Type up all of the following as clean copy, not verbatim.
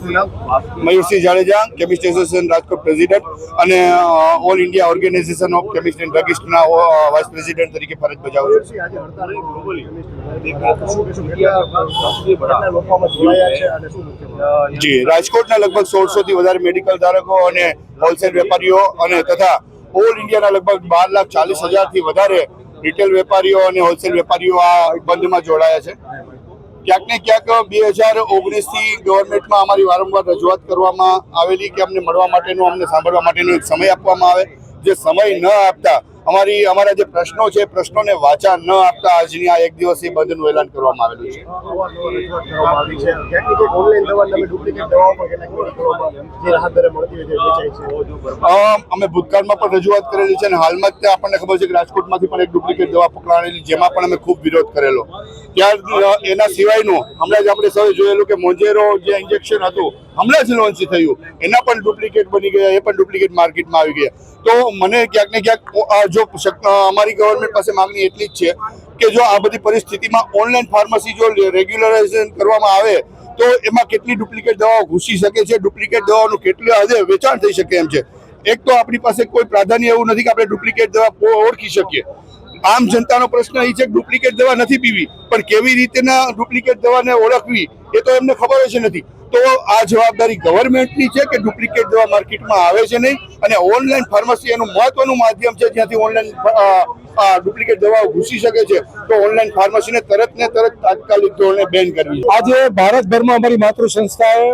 Mayursinh Jadeja, chemist association Rajkot president અને all India organisation of chemist and ડ્રગિસ્ટના vice president તરીકે ફરજ બજાવું છું. જી, રાજકોટના લગભગ 1600થી વધારે મેડિકલ ધારકો અને હોલસેલ વેપારીઓ અને તથા ઓલ ઇન્ડિયાના લગભગ 12,40,000થી વધારે રિટેલ વેપારીઓ અને હોલસેલ વેપારીઓ આ બંધમાં જોડાયા છે. ક્યાંક ને ક્યાંક 2019થી ગવર્મેન્ટમાં અમારી વારંવાર રજૂઆત કરવામાં આવેલી કે અમને મળવા માટેનો, અમને સાંભળવા માટેનો એક સમય આપવામાં આવે. જે સમય ન આપતા અમારા જે પ્રશ્નો છે, પ્રશ્નોને વાચા ન આપતા આજની આ એક દિવસીય બંધનું એલાન કરવામાં આવેલું છે. અમે ભૂતકાળમાં પણ રજૂઆત કરેલી છે અને હાલમાં જ આપણને ખબર છે કે રાજકોટમાંથી પણ એક ડુપ્લિકેટ દવા પકડાયેલી, જેમાં પણ અમે ખૂબ વિરોધ કરેલો. ત્યાર એના સિવાયનું હમણાં જ આપણે સૌએ જોયેલું કે મોંજેરો જે ઇન્જેક્શન હતું હમણાં જ લોન્ચ થયું, એના પણ ડુપ્લિકેટ બની ગયા, એ પણ ડુપ્લિકેટ માર્કેટમાં આવી ગયા. તો મને ક્યાંક ને ક્યાંક જો અમારી ગવર્મેન્ટ પાસે માંગણી એટલી જ છે કે જો આ બધી પરિસ્થિતિમાં ઓનલાઈન ફાર્મસી જો રેગ્યુલરાઇઝેશન કરવામાં આવે તો એમાં કેટલી ડુપ્લિકેટ દવાઓ ઘૂસી શકે છે, ડુપ્લિકેટ દવાઓનું કેટલી હદે વેચાણ થઈ શકે એમ છે. એક તો આપણી પાસે કોઈ પ્રાધાન્ય એવું નથી કે આપણે ડુપ્લિકેટ દવા ઓળખી શકીએ. આમ જનતાનો પ્રશ્ન એ છે કે ડુપ્લિકેટ દવા નથી પીવી, પણ કેવી રીતના ડુપ્લિકેટ દવાને ઓળખવી એ તો એમને ખબર જ નથી. તો આ જવાબદારી ગવર્મેન્ટની છે કે ડુપ્લિકેટ દવા માર્કેટમાં આવે છે નહીં, અને ઓનલાઈન ફાર્મસી એનું મહત્વનું માધ્યમ છે જ્યાંથી ઓનલાઈન ડુપ્લિકેટ દવાઓ ઘૂસી શકે છે. તો ઓનલાઈન ફાર્મસીને તરત તાત્કાલિક ધોરણે બેન કરવી. આજે ભારતભરમાં અમારી માતૃ સંસ્થાએ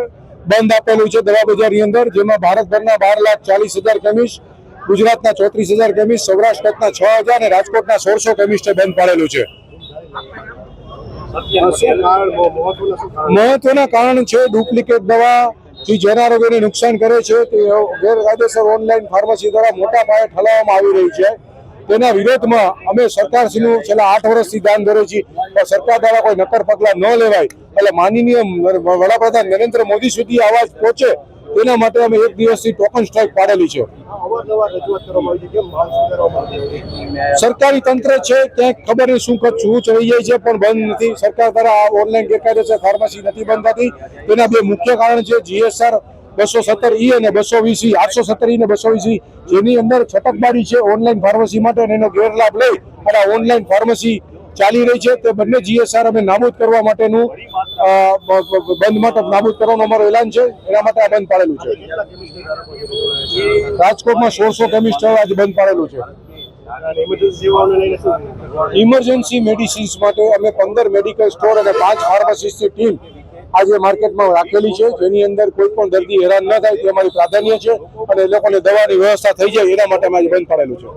બંધ આપેલું છે દવા બજારની અંદર, જેમાં ભારતભરના 12,40,000 કેમિસ્ટ, ગુજરાતના 34,000 કેમિસ્ટ, સૌરાષ્ટ્ર કચ્છના 6,000 અને રાજકોટના 1600 કેમિસ્ટે બંધ પાડેલું છે. મહત્વના કારણ છે ડુપ્લિકેટ દવા જેના આરોગ્યને નુકસાન કરે છે તે ગેરકાયદેસર ઓનલાઈન ફાર્મસી દ્વારા મોટા પાયે ઠલાવવામાં આવી રહી છે. તેના વિરોધમાં અમે સરકારશ્રીનું છેલ્લા 8 વર્ષથી ધ્યાન ધરે છીએ, પણ સરકાર દ્વારા કોઈ નક્કર પગલાં ન લેવાય એટલે માનનીય વડાપ્રધાન નરેન્દ્ર મોદી સુધી અવાજ પહોંચે તેના માટે અમે એક દિવસથી ટોકન સ્ટ્રાઇક પાડેલી છે. સરકારી તંત્ર છે ક્યાંક ખબર નહીં શું ચડી જાય છે, પણ બંધ નથી. સરકાર દ્વારા આ ઓનલાઈન ગેરકાયદેસર ફાર્મસી નથી બંધ થતી. તેના બે મુખ્ય કારણ છે GSR 217E અને 220E, 817E અને 220E, જેની અંદર છટકબારી છે ઓનલાઈન ફાર્મસી માટે, એનો ગેરલાભ લઈ અને ઓનલાઈન ફાર્મસી ચાલી રહી છે. તે બંને GSR અમે નાબૂદ કરવા માટેનું બંધ માટે નાબૂદ કરવાનું અમારું એલાન છે. એના માટે આ બંધ પાડેલું છે. રાજકોટમાં 1600 કેમિસ્ટ આજે બંધ પાડેલું છે. ઇમરજન્સી મેડિસિન્સ માટે અમે 15 મેડિકલ સ્ટોર અને 5 ફાર્માસિસ્ટની ટીમ આજે માર્કેટમાં રાખેલી છે, જેની અંદર કોઈ પણ દર્દી હેરાન ન થાય તે અમારી પ્રાધાન્ય છે અને એ લોકોને દવાની વ્યવસ્થા થઈ જાય એના માટે અમે આજે બંધ પાડેલું છે.